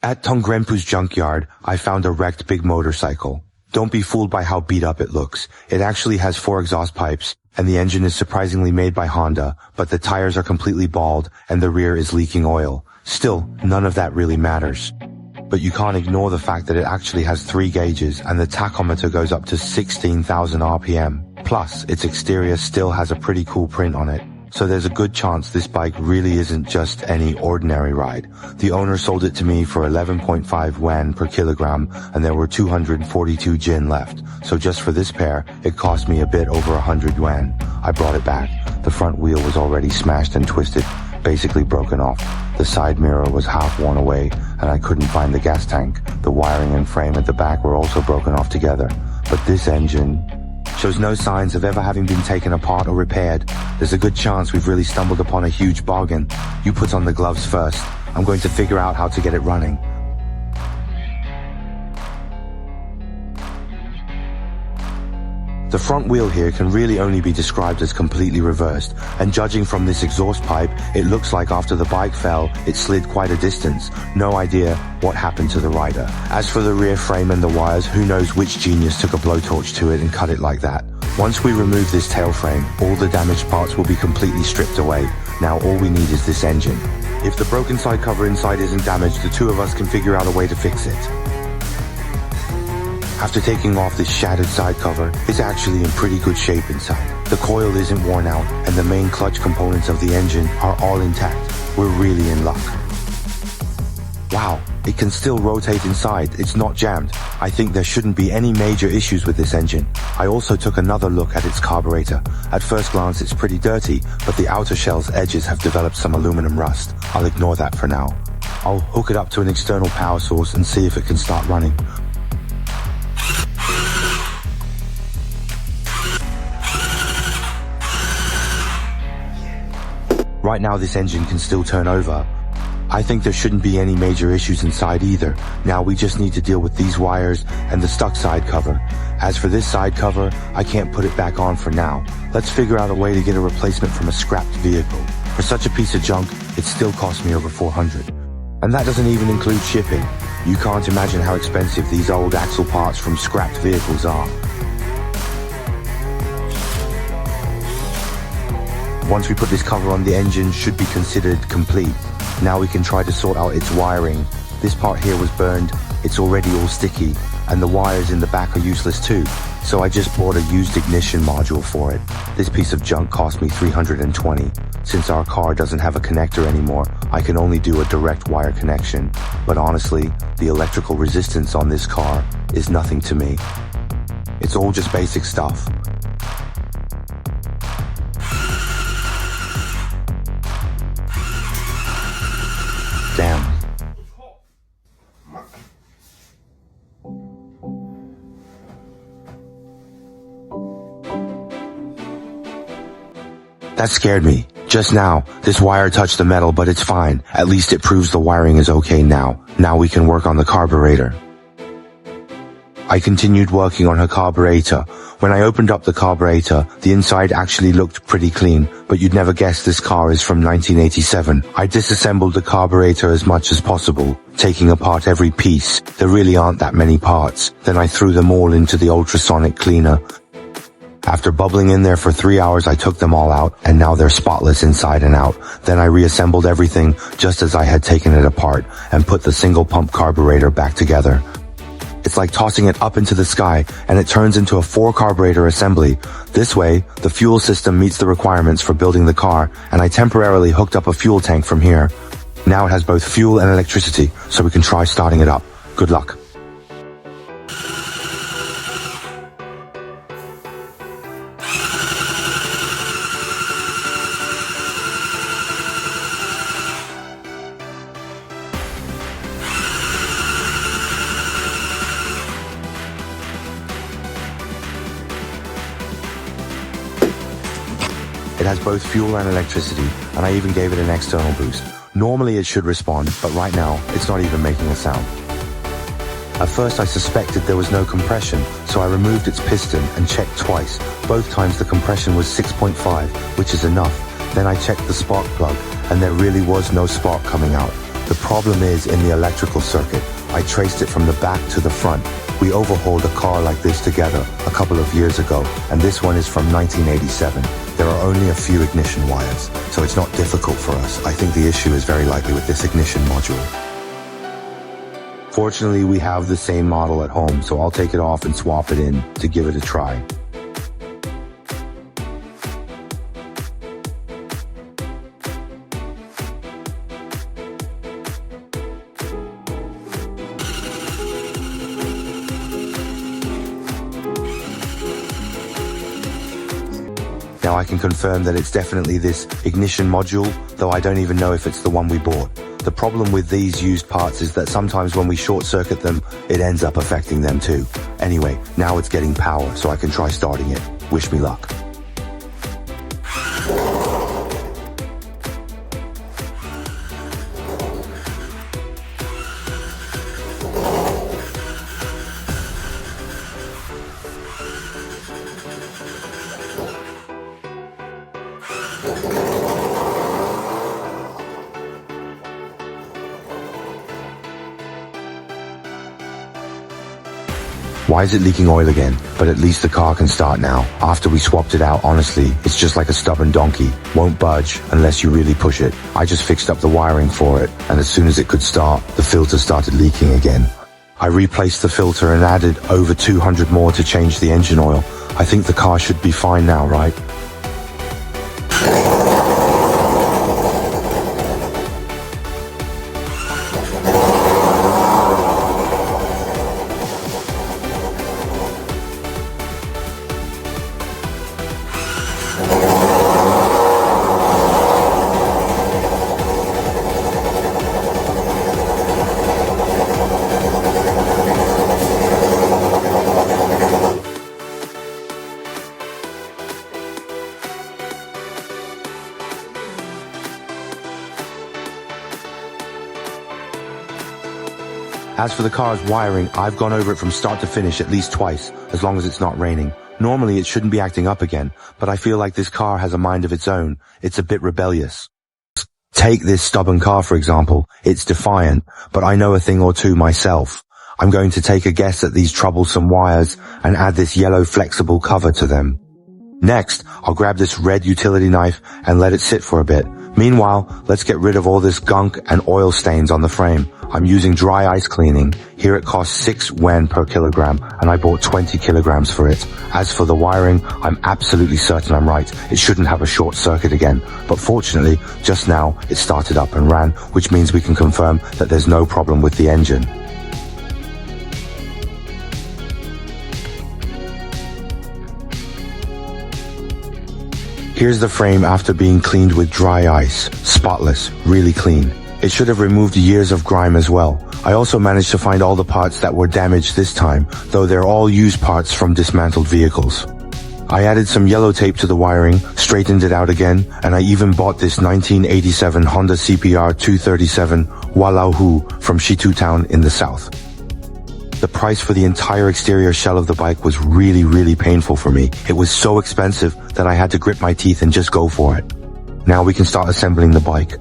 At Tongrempu's junkyard, I found a wrecked big motorcycle. Don't be fooled by how beat up it looks. It actually has 4 exhaust pipes, and the engine is surprisingly made by Honda, but the tires are completely bald, and the rear is leaking oil. Still, none of that really matters. But you can't ignore the fact that it actually has 3 gauges, and the tachometer goes up to 16,000 RPM. Plus, its exterior still has a pretty cool print on it. So there's a good chance this bike really isn't just any ordinary ride. The owner sold it to me for 11.5 yuan per kilogram, and there were 242 jin left. So just for this pair, it cost me a bit over 100 yuan. I brought it back. The front wheel was already smashed and twisted, basically broken off. The side mirror was half worn away, and I couldn't find the gas tank. The wiring and frame at the back were also broken off together. But this engine shows no signs of ever having been taken apart or repaired. There's a good chance we've really stumbled upon a huge bargain. You put on the gloves first. I'm going to figure out how to get it running. The front wheel here can really only be described as completely reversed, and judging from this exhaust pipe, it looks like after the bike fell, it slid quite a distance. No idea what happened to the rider. As for the rear frame and the wires, who knows which genius took a blowtorch to it and cut it like that. Once we remove this tail frame, all the damaged parts will be completely stripped away. Now all we need is this engine. If the broken side cover inside isn't damaged, the two of us can figure out a way to fix it. After taking off this shattered side cover, it's actually in pretty good shape inside. The coil isn't worn out, and the main clutch components of the engine are all intact. We're really in luck. Wow, it can still rotate inside, it's not jammed. I think there shouldn't be any major issues with this engine. I also took another look at its carburetor. At first glance it's pretty dirty, but the outer shell's edges have developed some aluminum rust. I'll ignore that for now. I'll hook it up to an external power source and see if it can start running. Right now this engine can still turn over. I think there shouldn't be any major issues inside either. Now we just need to deal with these wires and the stuck side cover. As for this side cover, I can't put it back on for now. Let's figure out a way to get a replacement from a scrapped vehicle. For such a piece of junk, it still cost me over 400. And that doesn't even include shipping. You can't imagine how expensive these old axle parts from scrapped vehicles are. Once we put this cover on, the engine should be considered complete. Now we can try to sort out its wiring. This part here was burned, it's already all sticky, and the wires in the back are useless too. So I just bought a used ignition module for it. This piece of junk cost me 320. Since our car doesn't have a connector anymore, I can only do a direct wire connection. But honestly, the electrical resistance on this car is nothing to me. It's all just basic stuff. Damn. That scared me. Just now, this wire touched the metal, but it's fine. At least it proves the wiring is okay now. Now we can work on the carburetor. I continued working on her carburetor. When I opened up the carburetor, the inside actually looked pretty clean, but you'd never guess this car is from 1987. I disassembled the carburetor as much as possible, taking apart every piece. There really aren't that many parts. Then I threw them all into the ultrasonic cleaner. After bubbling in there for 3 hours, I took them all out, and now they're spotless inside and out. Then I reassembled everything just as I had taken it apart, and put the single pump carburetor back together. It's like tossing it up into the sky, and it turns into a 4-carburetor assembly. This way, the fuel system meets the requirements for building the car, and I temporarily hooked up a fuel tank from here. Now it has both fuel and electricity, so we can try starting it up. Good luck. It has both fuel and electricity, and I even gave it an external boost. Normally it should respond, but right now, it's not even making a sound. At first I suspected there was no compression, so I removed its piston and checked twice. Both times the compression was 6.5, which is enough. Then I checked the spark plug, and there really was no spark coming out. The problem is in the electrical circuit. I traced it from the back to the front. We overhauled a car like this together a couple of years ago, and this one is from 1987. There are only a few ignition wires, so it's not difficult for us. I think the issue is very likely with this ignition module. Fortunately, we have the same model at home, so I'll take it off and swap it in to give it a try. Now I can confirm that it's definitely this ignition module, though I don't even know if it's the one we bought. The problem with these used parts is that sometimes when we short circuit them, it ends up affecting them too. Anyway, now it's getting power, so I can try starting it. Wish me luck. Why is it leaking oil again? But at least the car can start now. After we swapped it out, honestly, it's just like a stubborn donkey. Won't budge unless you really push it. I just fixed up the wiring for it, and as soon as it could start, the filter started leaking again. I replaced the filter and added over 200 more to change the engine oil. I think the car should be fine now, right? As for the car's wiring, I've gone over it from start to finish at least twice, as long as it's not raining. Normally it shouldn't be acting up again, but I feel like this car has a mind of its own. It's a bit rebellious. Take this stubborn car for example. It's defiant, but I know a thing or two myself. I'm going to take a guess at these troublesome wires and add this yellow flexible cover to them. Next, I'll grab this red utility knife and let it sit for a bit. Meanwhile, let's get rid of all this gunk and oil stains on the frame. I'm using dry ice cleaning. Here it costs 6 Yen per kilogram, and I bought 20 kilograms for it. As for the wiring, I'm absolutely certain I'm right. It shouldn't have a short circuit again. But fortunately, just now, it started up and ran, which means we can confirm that there's no problem with the engine. Here's the frame after being cleaned with dry ice. Spotless, really clean. It should have removed years of grime as well. I also managed to find all the parts that were damaged this time, though they're all used parts from dismantled vehicles. I added some yellow tape to the wiring, straightened it out again, and I even bought this 1987 Honda CPR 237 Walauhu from Shitu Town in the south. The price for the entire exterior shell of the bike was really painful for me. It was so expensive that I had to grit my teeth and just go for it. Now we can start assembling the bike.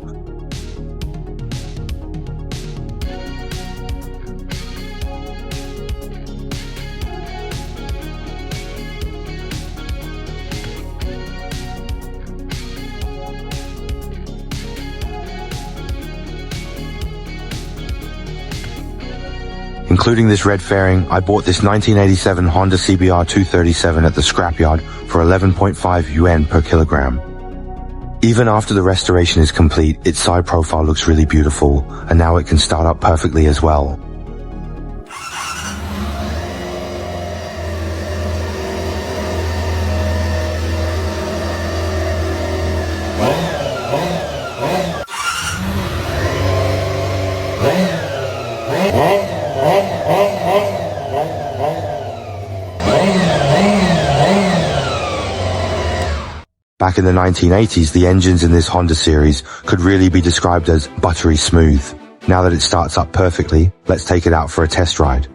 Including this red fairing, I bought this 1987 Honda CBR 237 at the scrapyard for 11.5 yuan per kilogram. Even after the restoration is complete, its side profile looks really beautiful, and now it can start up perfectly as well. Back in the 1980s, the engines in this Honda series could really be described as buttery smooth. Now that it starts up perfectly, let's take it out for a test ride.